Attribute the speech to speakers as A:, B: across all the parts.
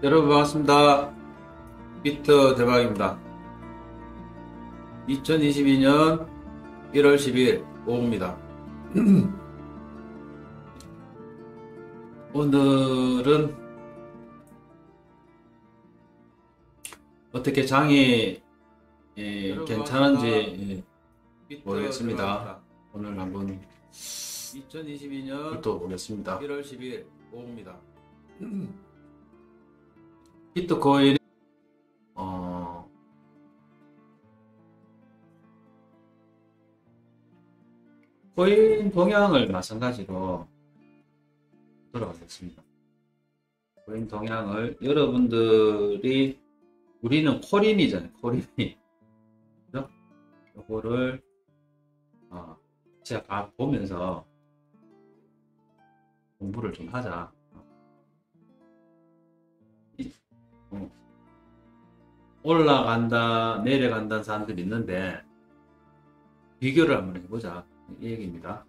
A: 여러분 반갑습니다. 비트 대박입니다. 2022년 1월 10일 오후입니다. 오늘은 어떻게 장이 괜찮은지 모르겠습니다. 오늘 한번 2022년 훑어보겠습니다. 1월 10일 오후입니다. 비트코인이 코인 동향을 마찬가지로 들어가겠습니다. 코인 동향을 여러분들이 우리는 코린이잖아요. 코린이 그죠? 요거를 제가 보면서 공부를 좀 하자. 올라간다 내려간다는 사람들이 있는데 비교를 한번 해보자 이 얘기입니다.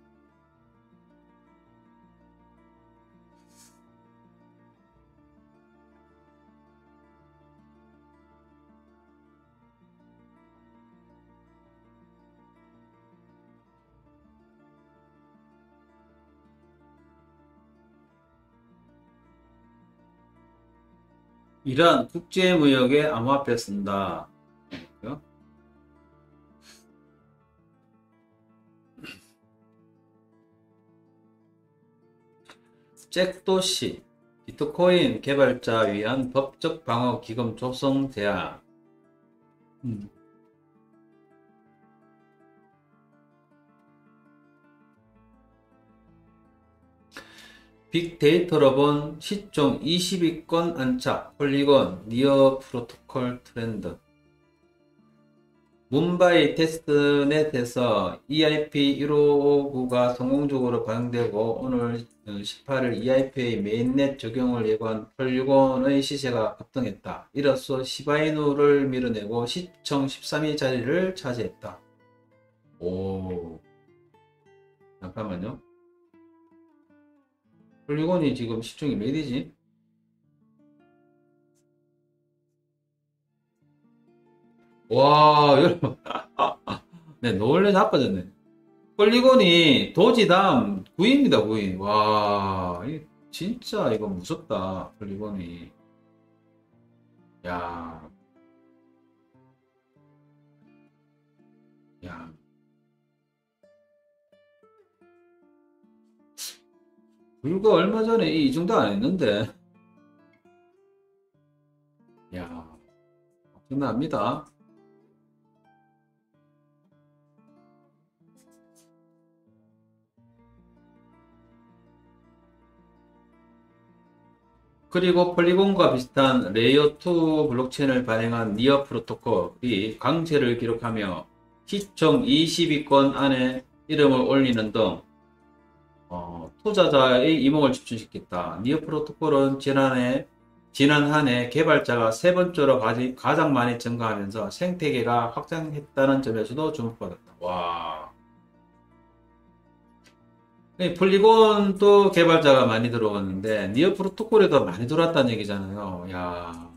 A: 이러한 국제무역에 암호화폐 쓴다. 잭도시 비트코인 개발자 위한 법적 방어 기금 조성 제안. 빅데이터로 본 시총 20위권 안착 폴리곤 니어 프로토콜 트렌드. 뭄바이 테스트넷에서 EIP1559가 성공적으로 반영되고 오늘 18일 EIP의 메인넷 적용을 예고한 폴리곤의 시세가 급등했다. 이로써 시바이누를 밀어내고 시총 13위 자리를 차지했다. 오, 잠깐만요. 폴리곤이 지금 시총이 몇이지? 와, 여러분. 네, 놀래 자빠졌네. 폴리곤이 도지 다음 9위입니다, 9위. 와, 진짜 이거 무섭다, 폴리곤이. 야, 야. 불과 얼마 전에 이 정도 안 했는데. 야, 엄청납니다. 그리고 폴리곤과 비슷한 레이어2 블록체인을 발행한 니어 프로토콜이 강세를 기록하며 시총 20위권 안에 이름을 올리는 등 투자자의 이목을 집중시켰다. 니어 프로토콜은 지난 한 해 개발자가 세 번째로 가장 많이 증가하면서 생태계가 확장했다는 점에서도 주목받았다. 와. 폴리곤도 개발자가 많이 들어왔는데 니어 프로토콜에도 많이 들어왔다는 얘기잖아요. 야,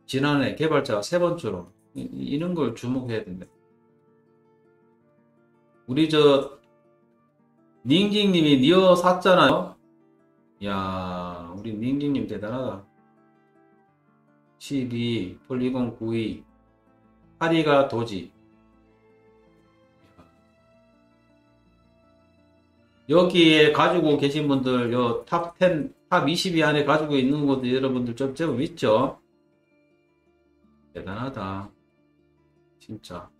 A: 지난해 개발자가 세 번째로 이런 걸 주목해야 된다. 우리 닝징님이 니어 샀잖아요. 야, 우리 닝징님 대단하다. 12, 폴리곤 9위, 8위가 도지. 여기에 가지고 계신 분들, 탑 10, 탑 20위 안에 가지고 있는 것도 여러분들 좀 제법 있죠? 대단하다. 진짜.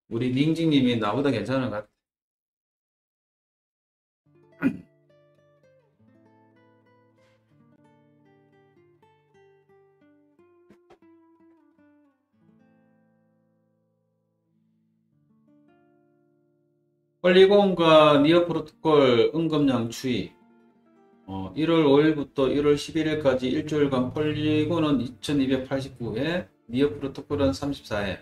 A: 우리 닝징님이 나보다 괜찮은 것 같아. 폴리곤과 니어 프로토콜 응급량 추이. 1월 5일부터 1월 11일까지 일주일간 폴리곤은 2289회, 니어 프로토콜은 34회.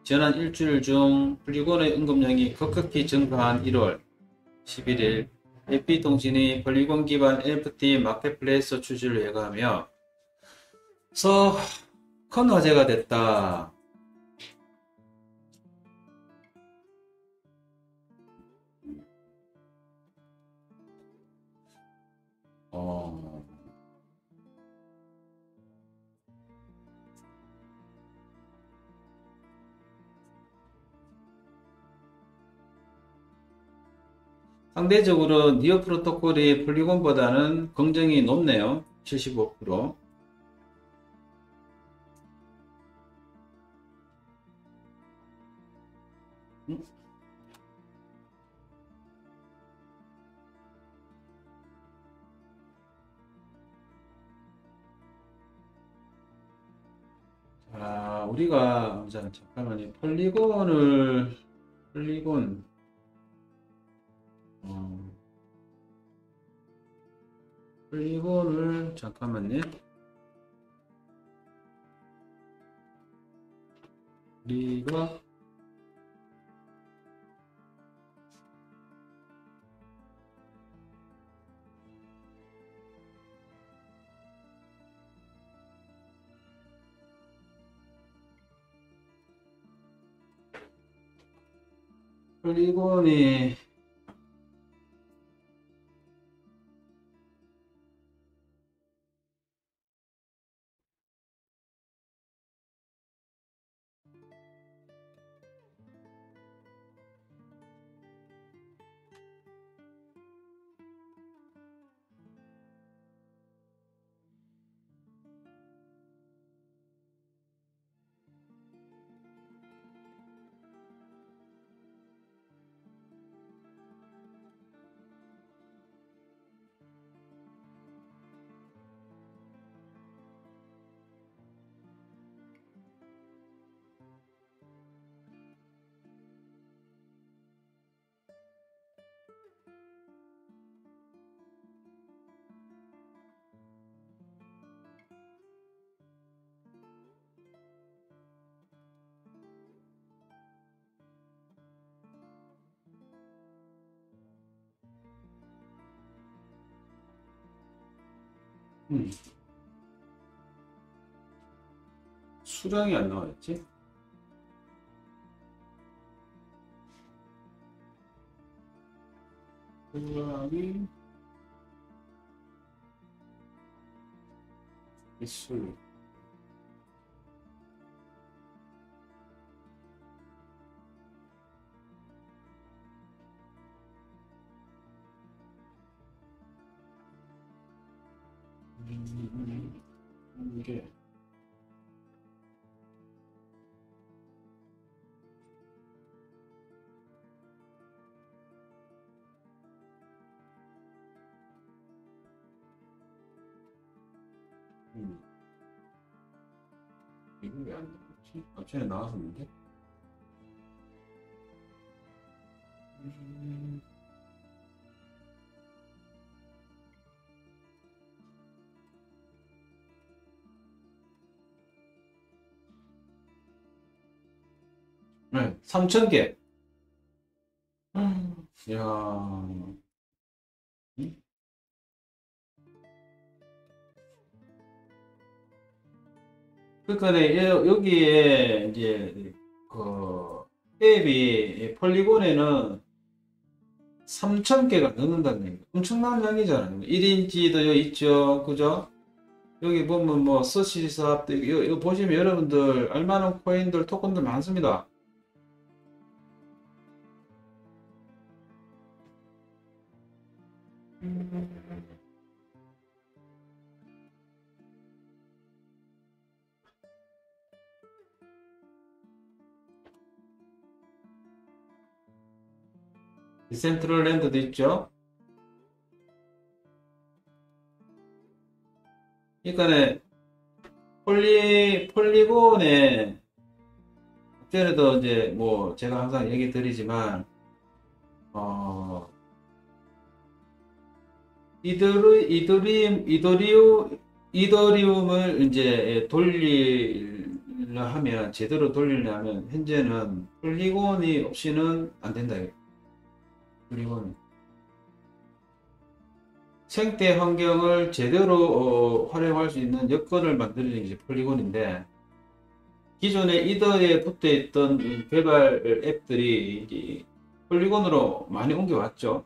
A: 지난 일주일 중 폴리곤의 응급량이 급격히 증가한 1월 11일 AP통신이 폴리곤 기반 NFT 마켓플레이스 출시를 예고하며 큰 화제가 됐다. 어, 상대적으로 니어 프로토콜이 폴리곤보다는 긍정이 높네요. 75%. 자, 우리가 잠깐만요. 폴리곤 어, 폴리곤을 잠깐만요. 우리가 폴리곤이 음, 수량이 안 나와있지? 수량이 있을 이게 이거 왜 안 나왔지? 전에 나왔었는데. 음, 네, 3,000개. 야, 음? 그러니까 여기에 이제 그 앱이 폴리곤에는 3,000개가 넘는다는 얘기. 엄청난 양이잖아요. 1인치도 여기 있죠. 그죠? 여기 보면 뭐 서치 사업도 이거 보시면 여러분들 알만한 코인들 토큰들 많습니다. 디센트럴랜드도 있죠. 그러니까 폴리곤에 전에도 이제 뭐 제가 항상 얘기 드리지만 어 이더리움을 이제 돌리려 하면 제대로 돌리려면 현재는 폴리곤이 없이는 안 된다. 폴리곤 생태 환경을 제대로 활용할 수 있는 여건을 만드는 게 폴리곤인데, 기존에 이더에 붙어 있던 개발 앱들이 이제 폴리곤으로 많이 옮겨왔죠.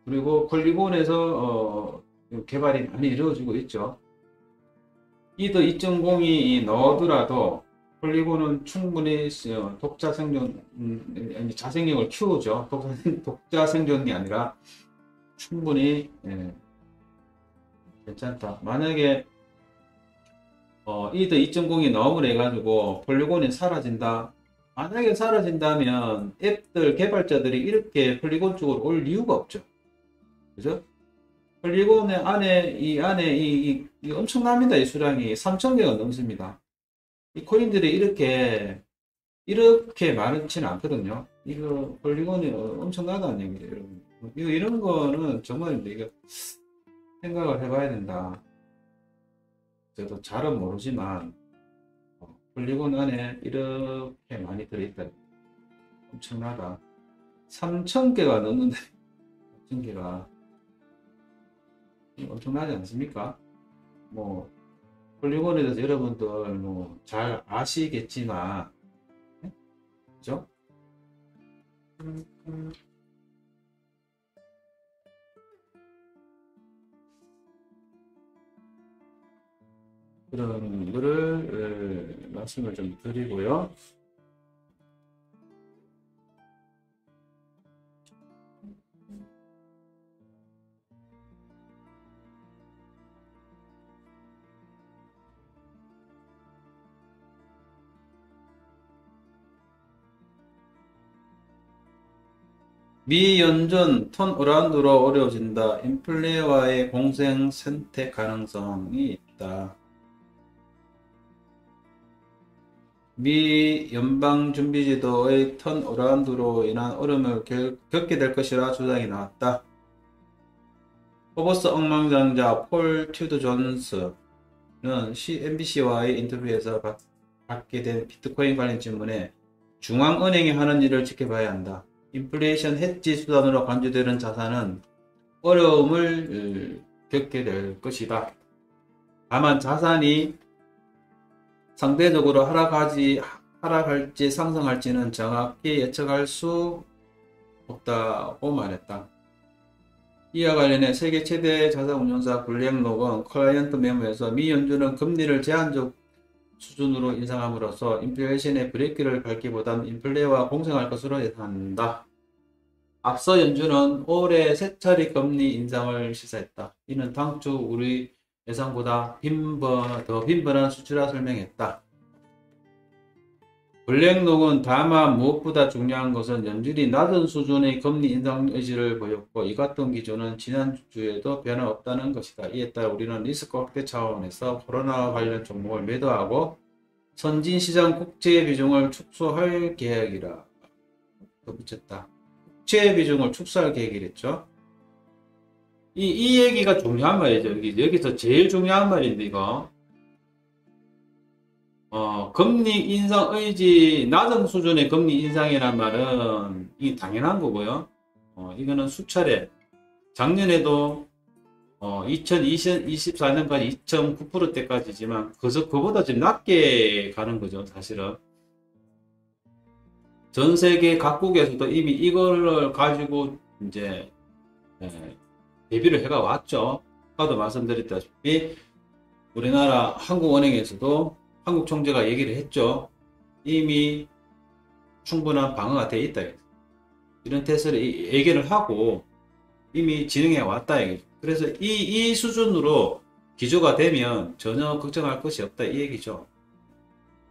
A: 그리고 폴리곤에서 개발이 많이 이루어지고 있죠. 이더 2.0이 나오더라도 폴리곤은 충분히 독자 생존, 자생력을 키우죠. 독자 생존이 아니라 충분히 괜찮다. 만약에 이더 2.0이 나오고 해가지고 폴리곤이 사라진다. 만약에 사라진다면 앱들 개발자들이 이렇게 폴리곤 쪽으로 올 이유가 없죠. 그죠? 폴리곤의 안에 이 엄청납니다. 이 수량이 3,000개가 넘습니다. 이 코인들이 이렇게 많지는 않거든요. 이거 폴리곤이 엄청나다는 얘기죠, 여러분. 이런 거는 정말 이거 생각을 해봐야 된다. 저도 잘은 모르지만 폴리곤 안에 이렇게 많이 들어있다. 엄청나다. 3,000개가 넘는데 3,000개가 엄청나지 않습니까? 뭐 폴리곤에 대해서 여러분들 뭐 잘 아시겠지만, 그죠? 그런 거를 말씀을 좀 드리고요. 미 연준 턴 어라운드로 어려워진다. 인플레와의 공생 선택 가능성이 있다. 미 연방준비제도의 턴 어라운드로 인한 어려움을 겪게 될 것이라 주장이 나왔다. 포버스 억만장자 폴 튜드 존스는 MBC와의 인터뷰에서 받게 된 비트코인 관련 질문에 중앙은행이 하는 일을 지켜봐야 한다. 인플레이션 해지 수단으로 간주되는 자산은 어려움을 겪게 될 것이다. 다만 자산이 상대적으로 하락할지 상승할지는 정확히 예측할 수 없다고 말했다. 이와 관련해 세계 최대 자산운용사 블랙록은 클라이언트 메모에서 미 연준은 금리를 제한적 수준으로 인상함으로써 인플레이션의 브레이크를 밟기보단 인플레와 공생할 것으로 예상한다. 앞서 연준은 올해 세 차례 금리 인상을 시사했다. 이는 당초 우리 예상보다 더 빈번한 수치라 설명했다. 블랙록은 다만 무엇보다 중요한 것은 연준이 낮은 수준의 금리 인상 의지를 보였고, 이 같은 기조는 지난주에도 변함없다는 것이다. 이에 따라 우리는 리스크 확대 차원에서 코로나 관련 종목을 매도하고 선진시장 국채 비중을 축소할 계획이라 붙였다. 국채 비중을 축소할 계획이랬죠. 이 얘기가 중요한 말이죠. 여기서 제일 중요한 말인데, 이거. 금리 인상 의지, 낮은 수준의 금리 인상이란 말은, 이 당연한 거고요. 이거는 수차례. 작년에도, 2024년까지 2.9%대까지지만, 그보다 좀 낮게 가는 거죠, 사실은. 전 세계 각국에서도 이미 이걸 가지고, 이제, 대비를 해가 왔죠. 아까도 말씀드렸다시피 우리나라 한국은행에서도 한국 총재가 얘기를 했죠. 이미 충분한 방어가 되어 있다. 이런 태세를 예견을 하고 이미 진행해 왔다. 그래서 이 수준으로 기조가 되면 전혀 걱정할 것이 없다. 이 얘기죠.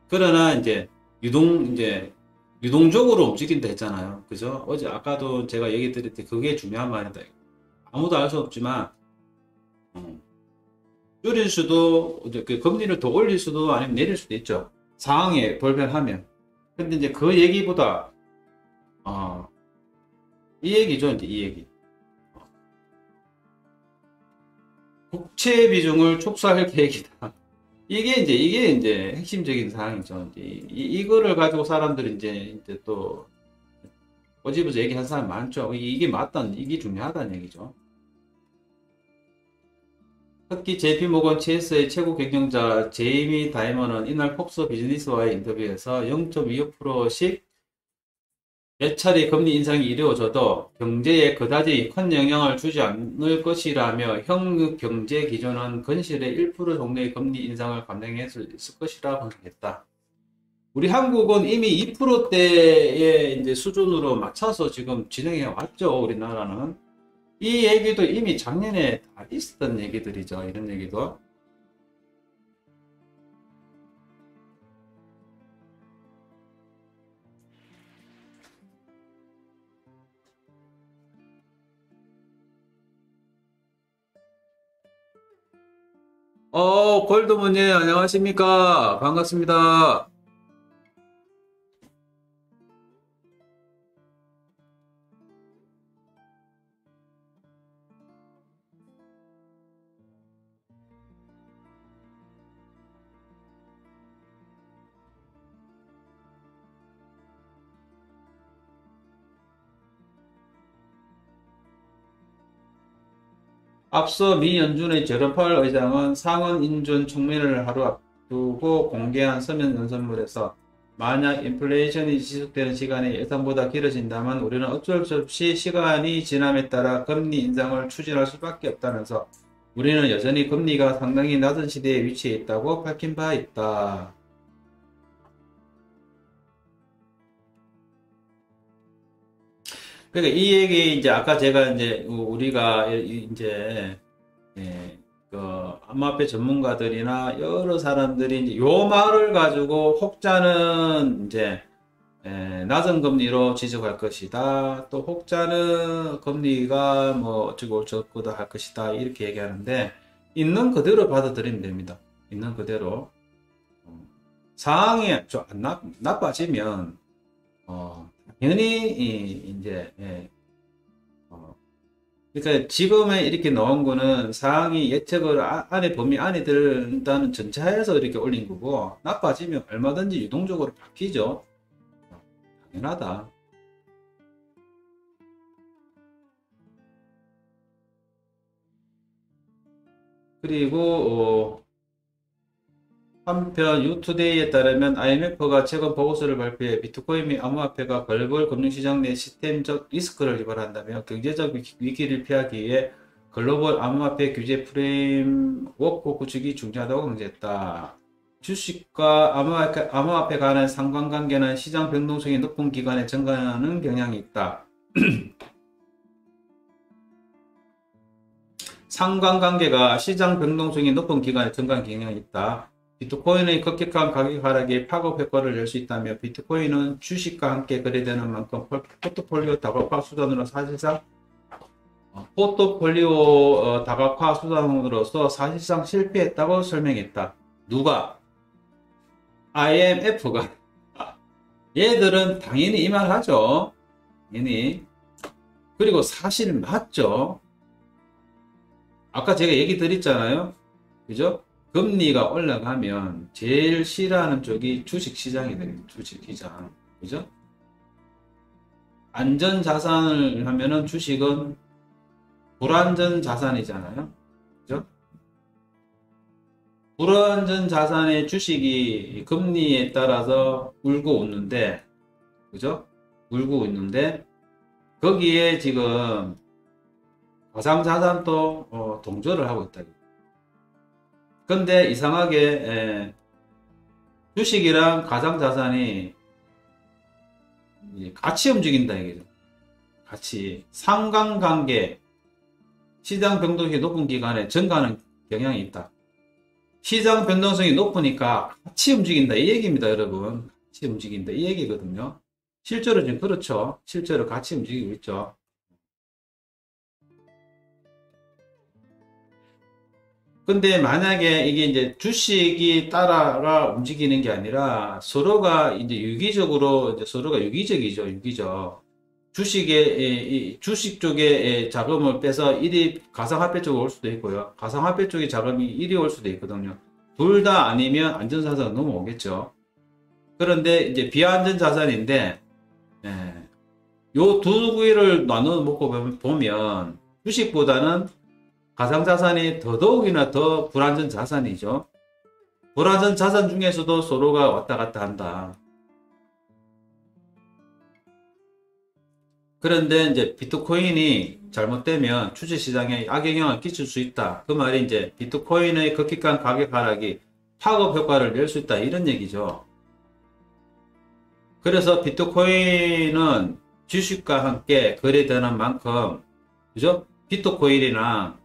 A: 그러나 이제 유동적으로 움직인다 했잖아요. 그죠? 어제 아까도 제가 얘기 드릴 때 그게 중요한 말이다. 아무도 알 수 없지만 줄일 수도, 그 금리를 더 올릴 수도 아니면 내릴 수도 있죠. 상황에 돌변하면. 근데 이제 그 얘기보다 이 얘기죠. 이제 이 얘기. 국채 비중을 축소할 계획이다. 이게 이제 핵심적인 사항이죠. 이거를 가지고 사람들이 이제 또 꼬집어서 얘기한 사람 많죠. 이게 중요하다는 얘기죠. 특히 JP모건 체이스의 최고 경영자 제이미 다이먼은 이날 폭스 비즈니스와의 인터뷰에서 0.25%씩 몇 차례 금리 인상이 이루어져도 경제에 그다지 큰 영향을 주지 않을 것이라며 현금 경제 기조는 근실의 1% 정도의 금리 인상을 감당할 수 있을 것이라 분석했다. 우리 한국은 이미 2%대의 이제 수준으로 맞춰서 지금 진행해 왔죠. 우리나라는. 이 얘기도 이미 작년에 다 있었던 얘기들이죠. 이런 얘기도. 골드문님, 안녕하십니까? 반갑습니다. 앞서 미 연준의 제롬 파월 의장은 상원 인준 총리를 하루 앞두고 공개한 서면 연설문에서 만약 인플레이션이 지속되는 시간이 예상보다 길어진다면 우리는 어쩔 수 없이 시간이 지남에 따라 금리 인상을 추진할 수밖에 없다면서 우리는 여전히 금리가 상당히 낮은 시대에 위치해 있다고 밝힌 바 있다. 그러니까 이 얘기 이제 아까 제가 이제 우리가 이제 예, 그 암호화폐 전문가들이나 여러 사람들이 이제 요 말을 가지고 혹자는 이제 낮은 금리로 지속할 것이다. 또 혹자는 금리가 뭐 어쩌고 저쩌고 할 것이다. 이렇게 얘기하는데 있는 그대로 받아들이면 됩니다. 있는 그대로. 상황이 좀 나빠지면 당연히 이제 그러니까 지금에 이렇게 나온 거는 상황이 예측을 안에 범위 안에 든다는 전차에서 이렇게 올린 거고 나빠지면 얼마든지 유동적으로 바뀌죠. 당연하다. 그리고 한편 유투데이에 따르면 IMF가 최근 보고서를 발표해 비트코인 및 암호화폐가 글로벌 금융시장 내 시스템적 리스크를 유발한다며 경제적 위기를 피하기 위해 글로벌 암호화폐 규제 프레임워크 구축이 중요하다고 강조했다. 주식과 암호화폐 간의 상관관계는 시장 변동성이 높은 기간에 증가하는 경향이 있다. 상관관계가 시장 변동성이 높은 기간에 증가하는 경향이 있다. 비트코인의 급격한 가격 하락에 파급 효과를 낼 수 있다며 비트코인은 주식과 함께 거래되는 만큼 포트폴리오 다각화 수단으로 사실상 다각화 수단으로서 사실상 실패했다고 설명했다. 누가? IMF가. 얘들은 당연히 이 말 하죠. 당연히. 그리고 사실 맞죠. 아까 제가 얘기 드렸잖아요. 그죠? 금리가 올라가면 제일 싫어하는 쪽이 주식시장이 됩니다. 주식시장. 그죠? 안전자산을 하면은 주식은 불안전 자산이잖아요. 그죠? 불안전 자산의 주식이 금리에 따라서 울고 웃는데, 그죠? 울고 있는데, 거기에 지금 가상자산도 동조를 하고 있다. 근데 이상하게 주식이랑 가상자산이 같이 움직인다 이거죠. 같이 상관관계 시장 변동성이 높은 기간에 증가하는 경향이 있다. 시장 변동성이 높으니까 같이 움직인다 이 얘기입니다, 여러분. 같이 움직인다 이 얘기거든요. 실제로 지금 그렇죠. 실제로 같이 움직이고 있죠. 근데 만약에 이게 이제 주식이 따라 움직이는 게 아니라 서로가 이제 유기적으로 이제 서로가 유기적이죠. 유기적. 주식 쪽에 자금을 빼서 이리 가상화폐 쪽으로 올 수도 있고요. 가상화폐 쪽에 자금이 이리 올 수도 있거든요. 둘 다 아니면 안전자산 넘어오겠죠. 그런데 이제 비안전자산인데 요 두 개를 나눠 먹고 보면 주식보다는 가상자산이 더더욱이나 더 불안전 자산이죠. 불안전 자산 중에서도 서로가 왔다 갔다 한다. 그런데 이제 비트코인이 잘못되면 주식시장에 악영향을 끼칠 수 있다. 그 말이 이제 비트코인의 급격한 가격 하락이 파급 효과를 낼 수 있다. 이런 얘기죠. 그래서 비트코인은 주식과 함께 거래되는 만큼, 그죠? 비트코인이랑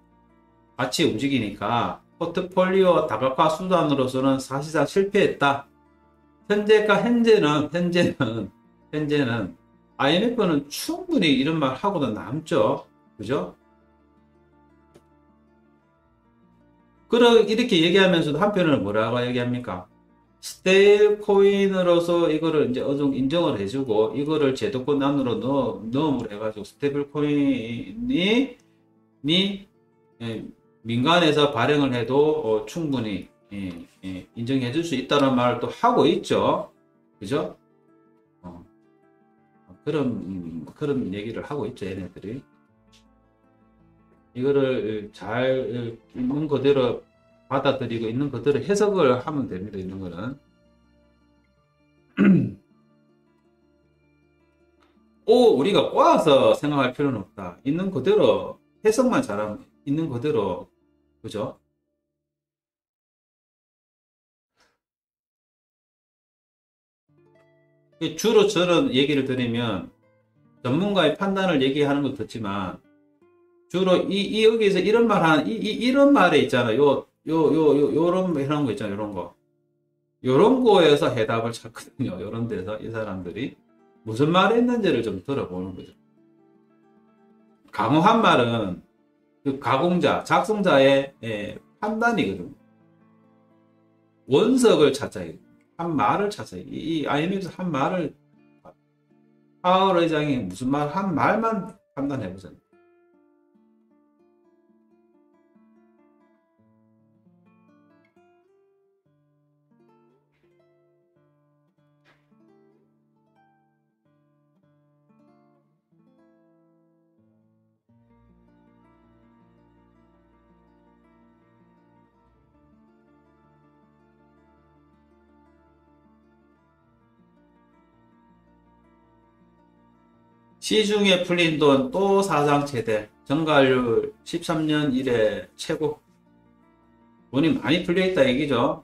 A: 같이 움직이니까 포트폴리오 다각화 수단으로서는 사실상 실패했다. 현재는 IMF는 충분히 이런 말 하고도 남죠. 그죠? 이렇게 얘기하면서도 한편으로는 뭐라고 얘기합니까? 스테일 코인으로서 이거를 이제 어느 정도 인정을 해주고, 이거를 제도권 안으로 넣음으로 해가지고, 스테이블 코인이, 민간에서 발행을 해도 충분히, 인정해 줄 수 있다는 말을 또 하고 있죠. 그죠? 그런 얘기를 하고 있죠, 얘네들이. 이거를 잘 있는 그대로 받아들이고 있는 그대로 해석을 하면 됩니다, 이런 거는. 우리가 꼬아서 생각할 필요는 없다. 있는 그대로 해석만 잘하면 있는 그대로, 그죠? 주로 저런 얘기를 들으면 전문가의 판단을 얘기하는 것도 듣지만, 주로 여기서 이런 말 이런 말에 있잖아요. 요런 해놓은 거 있잖아요. 요런 거. 요런 거에서 해답을 찾거든요. 요런 데서 이 사람들이 무슨 말을 했는지를 좀 들어보는 거죠. 강호한 말은 그 작성자의 판단이거든요. 원석을 찾아야 돼요. 한 말을 찾아야 돼요. 이 IMF에서 한 말을, 파월 의장이 무슨 말, 한 말만 판단해보세요. 시중에 풀린 돈 또 사상 최대, 증가율 13년 이래 최고. 돈이 많이 풀려있다 얘기죠.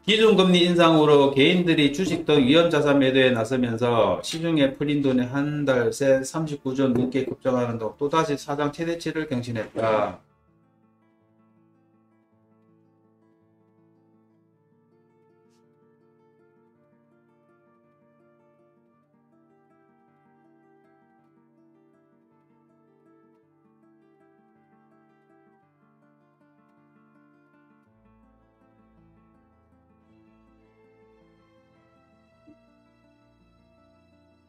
A: 기준금리 인상으로 개인들이 주식 등 위험자산 매도에 나서면서 시중에 풀린 돈이 한 달 새 39조 넘게 급증하는 등 또다시 사상 최대치를 경신했다.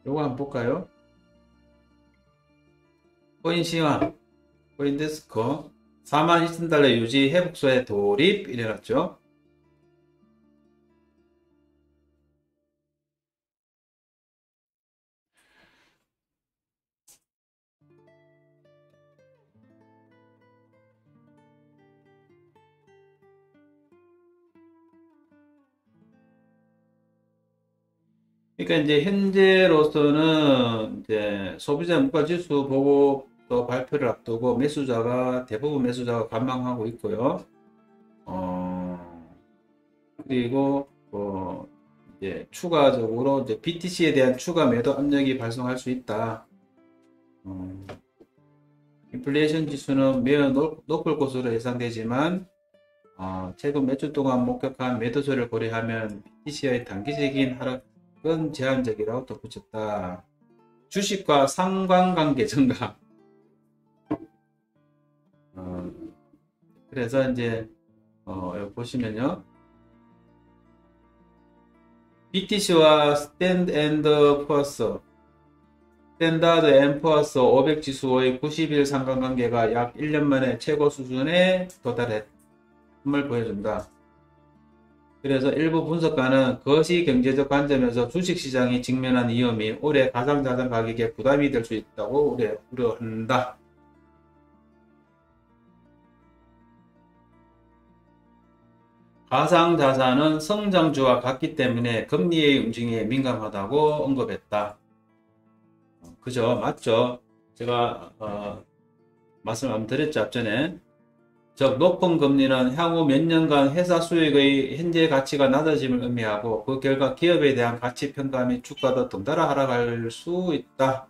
A: 요거 한번 볼까요? 코인 시황, 코인데스크 42,000달러 유지, 회복소에 돌입 이래놨죠. 그러니까 이제 현재로서는 이제 소비자 물가 지수 보고 또 발표를 앞두고 대부분 매수자가 관망하고 있고요. 그리고 이제 추가적으로 이제 BTC에 대한 추가 매도 압력이 발생할 수 있다. 인플레이션 지수는 매우 높을 것으로 예상되지만 최근 몇 주 동안 목격한 매도세를 고려하면 BTC의 단기적인 하락은 제한적이라고 덧붙였다. 주식과 상관관계 증가. 그래서 이제 여기 보시면요, BTC와 스탠다드 앤 푸어스 500 지수의 90일 상관관계가 약 1년 만에 최고 수준에 도달했음을 보여준다. 그래서 일부 분석가는 거시 경제적 관점에서 주식시장이 직면한 위험이 올해 가상자산 가격에 부담이 될 수 있다고 우려한다. 가상자산은 성장주와 같기 때문에 금리의 움직임에 민감하다고 언급했다. 그죠? 맞죠? 제가 말씀 한번 드렸죠, 앞전에. 즉 높은 금리는 향후 몇 년간 회사 수익의 현재 가치가 낮아짐을 의미하고 그 결과 기업에 대한 가치 평가 및 주가도 덩달아 하락할 수 있다.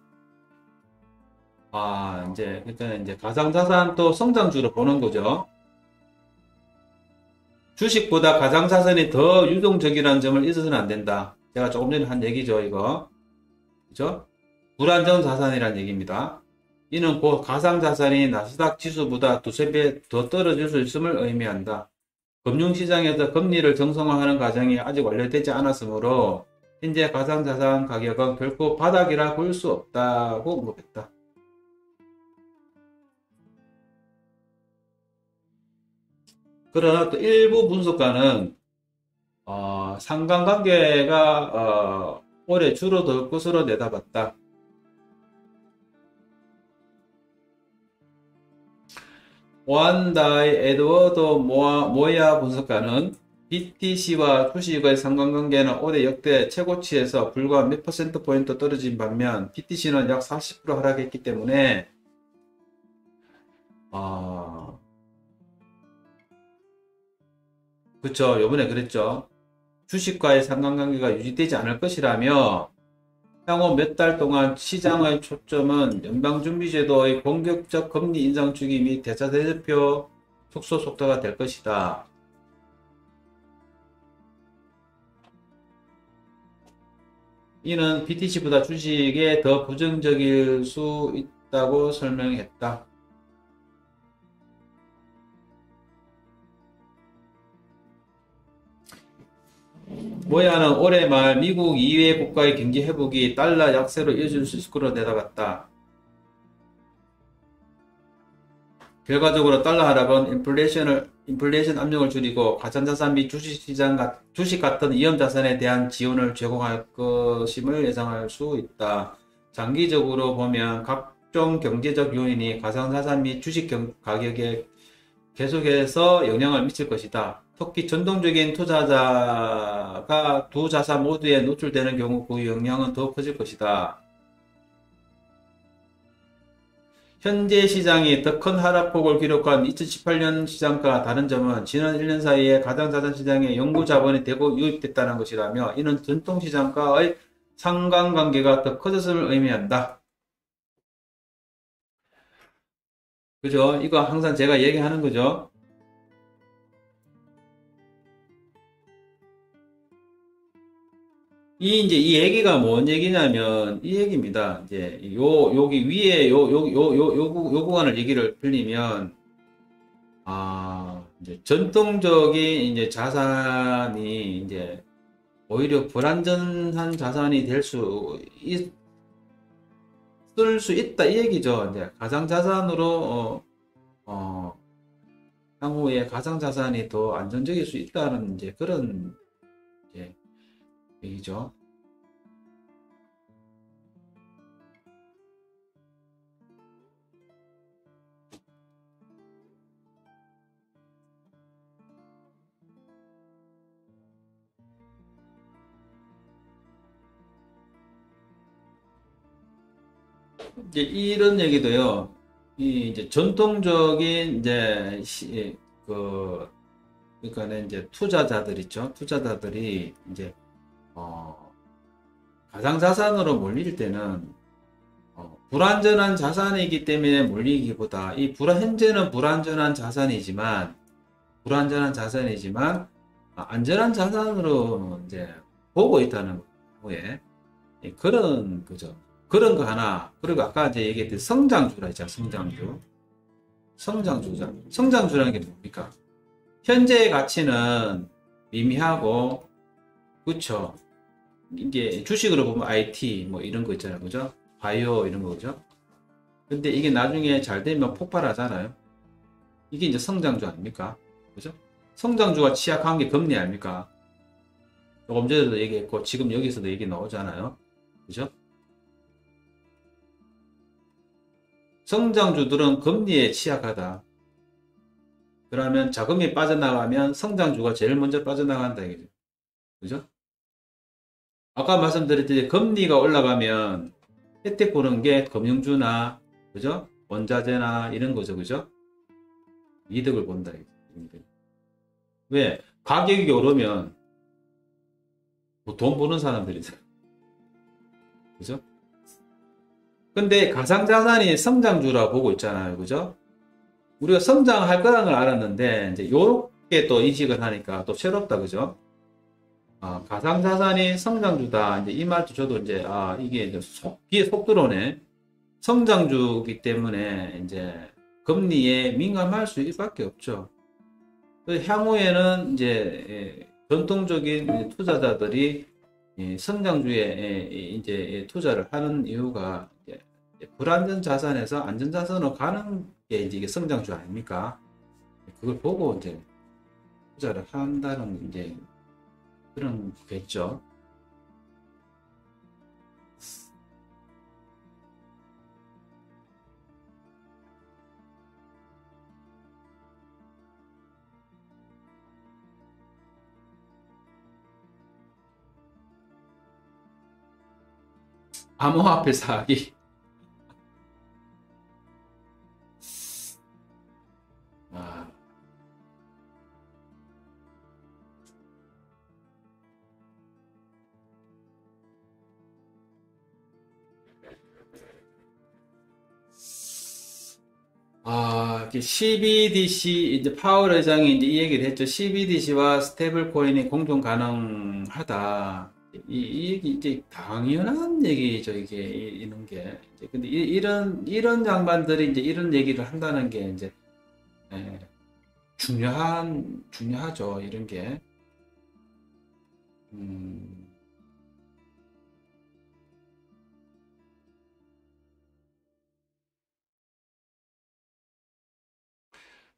A: 그러니까 이제 가상자산 또 성장주로 보는 거죠. 주식보다 가상자산이 더 유동적이라는 점을 잊어서는 안 된다. 제가 조금 전에 한 얘기죠, 이거. 그죠? 불안정 자산이라는 얘기입니다. 이는 곧 가상자산이 나스닥 지수보다 두세 배 더 떨어질 수 있음을 의미한다. 금융시장에서 금리를 정상화하는 과정이 아직 완료되지 않았으므로 현재 가상자산 가격은 결코 바닥이라 볼 수 없다고 언급했다. 그러나 또 일부 분석가는 상관관계가 올해 줄어들 것으로 내다봤다. 오한다이 에드워드 모야 분석가는 BTC와 주식의 상관관계는 올해 역대 최고치에서 불과 몇 퍼센트포인트 떨어진 반면 BTC는 약 40% 하락했기 때문에 그쵸, 요번에 그랬죠. 주식과의 상관관계가 유지되지 않을 것이라며 향후 몇 달 동안 시장의 초점은 연방준비제도의 공격적 금리 인상 주기 및 대차대조표 축소 속도가 될 것이다. 이는 BTC보다 주식에 더 부정적일 수 있다고 설명했다. 모야는 올해 말 미국 이외 국가의 경기 회복이 달러 약세로 이어질 수 있을 것으로 내다봤다. 결과적으로 달러 하락은 인플레이션 압력을 줄이고 가전자산 및 주식 같은 위험자산에 대한 지원을 제공할 것임을 예상할 수 있다. 장기적으로 보면 각종 경제적 요인이 가상자산 및 주식 가격에 계속해서 영향을 미칠 것이다. 특히 전통적인 투자자가 두 자산 모두에 노출되는 경우 그 영향은 더 커질 것이다. 현재 시장이 더 큰 하락폭을 기록한 2018년 시장과 다른 점은 지난 1년 사이에 가상자산 시장에 연구 자본이 대거 유입됐다는 것이라며 이는 전통시장과의 상관관계가 더 커졌음을 의미한다. 그죠? 이거 항상 제가 얘기하는 거죠. 이 얘기가 뭔 얘기냐면, 이 얘기입니다. 이제, 여기 위에, 요 구간을 얘기를 풀리면, 이제 전통적인 이제 자산이 이제 오히려 불안전한 자산이 될 수 있을 수 있다. 이 얘기죠. 이제 가상자산으로, 향후에 가상자산이 더 안정적일 수 있다는 이제 그런 이제 얘기죠. 이제 이런 얘기도요. 이제 전통적인 이제 그러니까는 이제 투자자들 있죠. 투자자들이 이제 가상자산으로 몰릴 때는 불안전한 자산이기 때문에 몰리기보다 현재는 불안전한 자산이지만 안전한 자산으로 이제 보고 있다는 거에 그런 거죠. 그런 거 하나. 그리고 아까 이제 얘기했던 성장주라 했잖아. 성장주라는 게 뭡니까? 현재의 가치는 미미하고 그쵸. 이게 주식으로 보면 IT 뭐 이런 거 있잖아요. 그죠? 바이오 이런 거죠. 근데 이게 나중에 잘 되면 폭발하잖아요. 이게 이제 성장주 아닙니까? 그죠? 성장주가 취약한 게 금리 아닙니까? 조금 전에도 얘기했고 지금 여기서도 얘기 나오잖아요. 그죠? 성장주들은 금리에 취약하다. 그러면 자금이 빠져나가면 성장주가 제일 먼저 빠져나간다 이거죠. 그죠? 아까 말씀드렸듯이 금리가 올라가면 혜택 보는 게 금융주나 그죠? 원자재나 이런 거죠. 그죠? 이득을 본다. 왜? 가격이 오르면 뭐돈 버는 사람들이죠. 그죠? 근데 가상자산이 성장주라 보고 있잖아요. 그죠? 우리가 성장할 거라는 걸 알았는데, 이제 요렇게 또 인식을 하니까 또 새롭다. 그죠? 아, 가상자산이 성장주다. 이제 이 말도 저도 이제, 아, 이게 이제 귀에 속 들어오네. 성장주기 때문에 이제 금리에 민감할 수밖에 없죠. 향후에는 이제 전통적인 투자자들이 성장주에 이제 투자를 하는 이유가 이제 불안전 자산에서 안전 자산으로 가는 게 이제 이게 성장주 아닙니까? 그걸 보고 이제 투자를 한다는 이제 그런 거겠죠. 암호화폐 사기. 아, CBDC, 이제 파월 의장이 이제 이 얘기를 했죠. CBDC와 스테이블 코인이 공존 가능하다. 이 얘기 이제 당연한 얘기죠. 이게 이런 게. 이제 근데 이런 양반들이 이제 이런 얘기를 한다는 게 이제 예, 중요하죠. 이런 게. 음,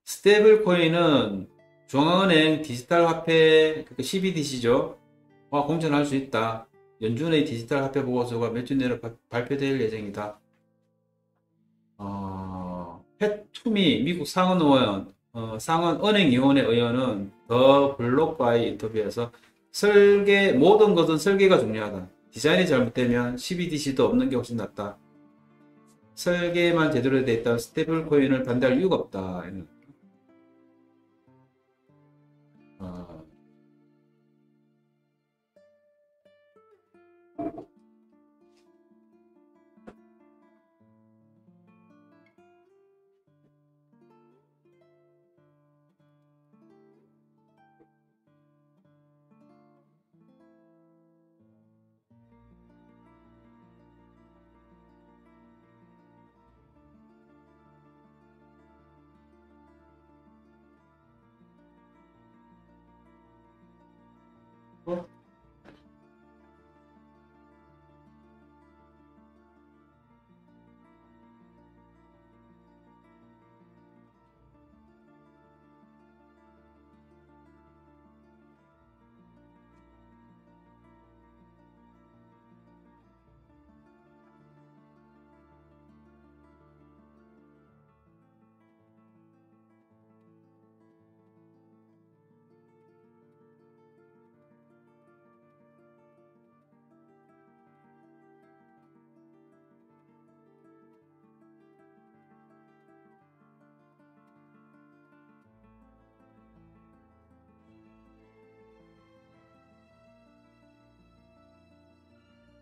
A: 스테이블 코인은 중앙은행 디지털 화폐, 그 CBDC죠. 와, 공천할 수 있다. 연준의 디지털 화폐 보고서가 몇 주 내로 발표될 예정이다. 팻 투미 미국 상원 은행위원회 의원은 더 블록과의 인터뷰에서 모든 것은 설계가 중요하다. 디자인이 잘못되면 CBDC도 없는 게 훨씬 낫다. 설계만 제대로 돼 있다면 스테이블 코인을 반대할 이유가 없다. 어,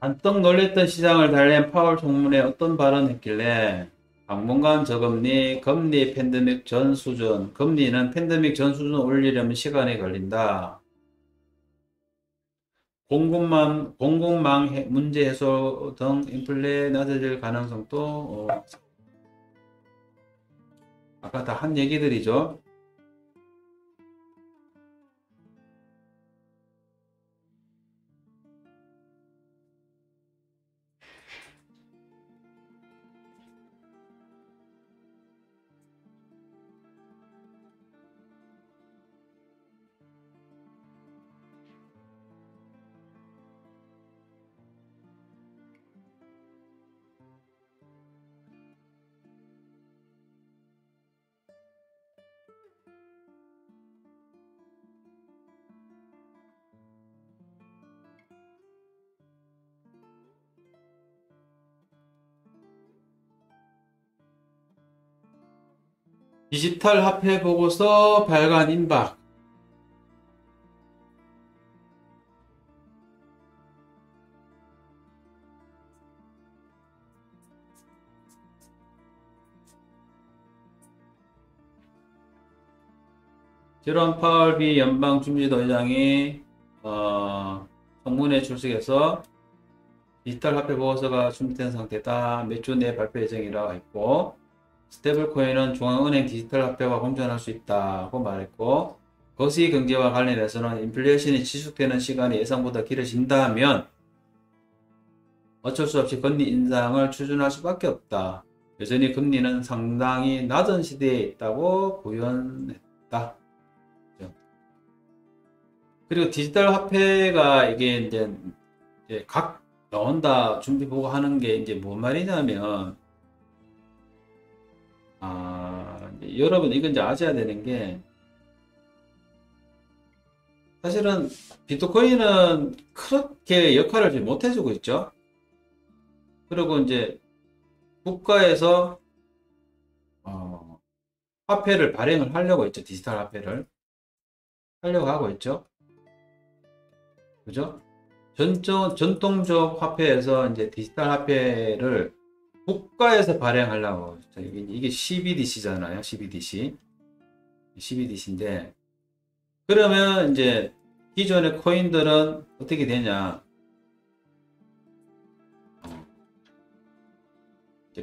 A: 한떡 놀랬던 시장을 달랜 파월 총무에 어떤 발언했길래 당분간 저금리, 금리 팬데믹 전 수준, 금리는 팬데믹 전 수준 올리려면 시간이 걸린다. 공급망 문제 해소 등 인플레 낮아질 가능성도 아까 다 한 얘기들이죠. 디지털 화폐 보고서 발간 임박. 제롬 파월 미 연방준비도 의장이 청문회 출석해서 디지털 화폐 보고서가 준비된 상태다. 몇 주 내에 발표 예정이라고 했고, 스테이블코인은 중앙은행 디지털 화폐와 공존할 수 있다고 말했고, 거시 경제와 관련해서는 인플레이션이 지속되는 시간이 예상보다 길어진다면 어쩔 수 없이 금리 인상을 추진할 수밖에 없다. 여전히 금리는 상당히 낮은 시대에 있다고 부연했다. 그리고 디지털 화폐가 이게 이제 각 나온다 준비 보고 하는 게 이제 뭔 말이냐면, 여러분 이건 이제 아셔야 되는 게, 사실은 비트코인은 그렇게 역할을 못 해주고 있죠. 그리고 이제 국가에서 화폐를 발행을 하려고 했죠. 디지털 화폐를 하려고 하고 있죠. 그죠? 전통적 화폐에서 이제 디지털 화폐를 국가에서 발행하려고. 이게 CBDC잖아요. CBDC인데, 그러면 이제 기존의 코인들은 어떻게 되냐?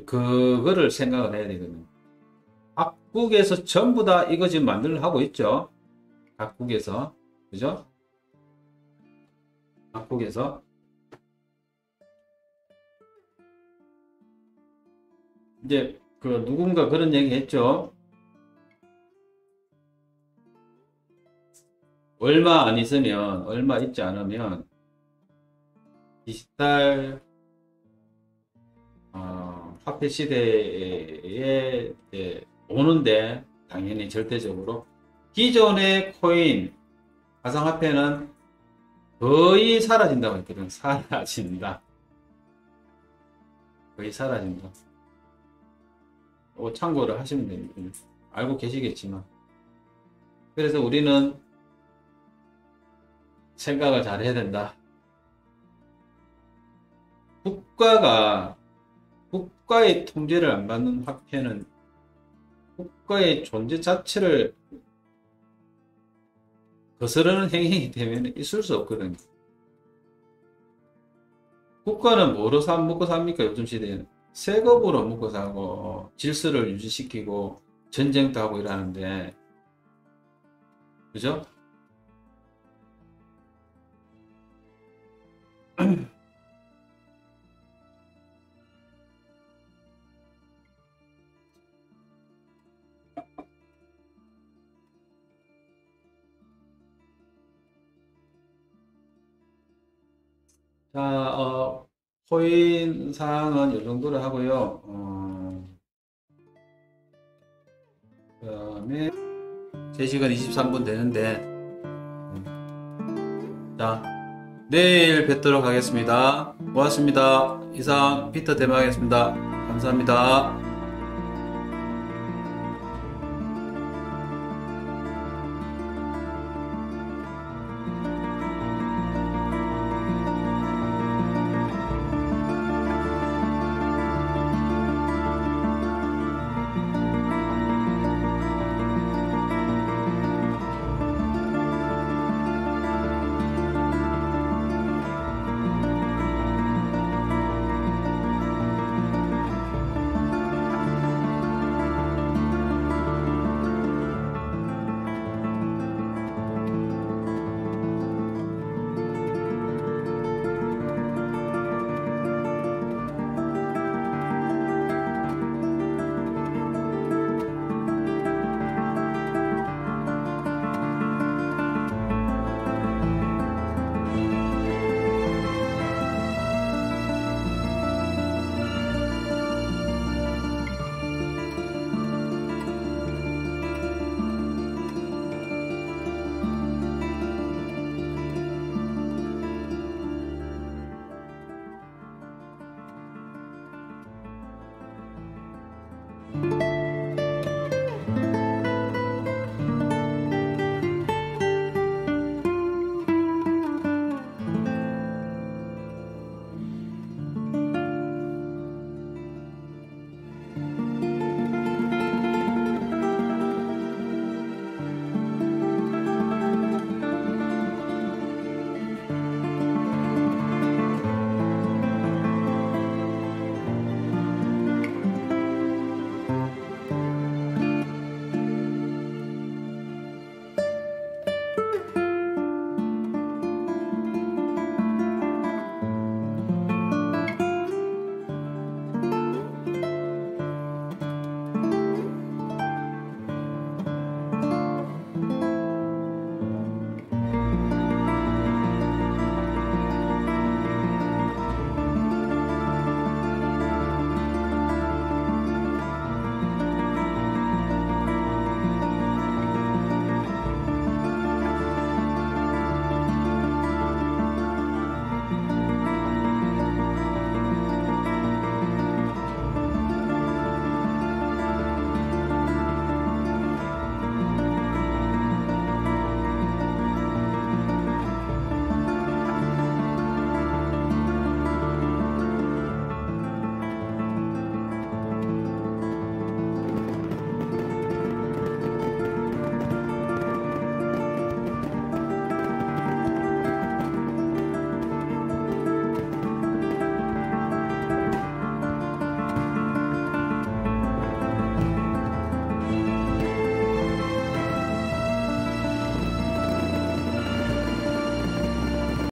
A: 그거를 생각을 해야 되거든요. 각국에서 전부 다 이거 지금 만들려 하고 있죠. 각국에서. 그죠? 각국에서. 이제 누군가 그런 얘기 했죠. 얼마 있지 않으면 디지털 화폐 시대에 오는데, 당연히 절대적으로 기존의 코인 가상화폐는 거의 사라진다고 했거든. 거의 사라진다. 참고를 하시면 됩니다. 알고 계시겠지만. 그래서 우리는 생각을 잘 해야 된다. 국가의 통제를 안 받는 화폐는 국가의 존재 자체를 거스르는 행위이기 때문에 있을 수 없거든요. 국가는 뭐로 먹고 삽니까? 요즘 시대에는 세금으로 먹고 사고, 질서를 유지시키고 전쟁도 하고 이러는데, 그죠? 자, 코인 사항은 이 정도로 하고요. 그 다음에 3시간 23분 되는데, 자, 내일 뵙도록 하겠습니다. 고맙습니다. 이상 피터 대마였습니다. 감사합니다.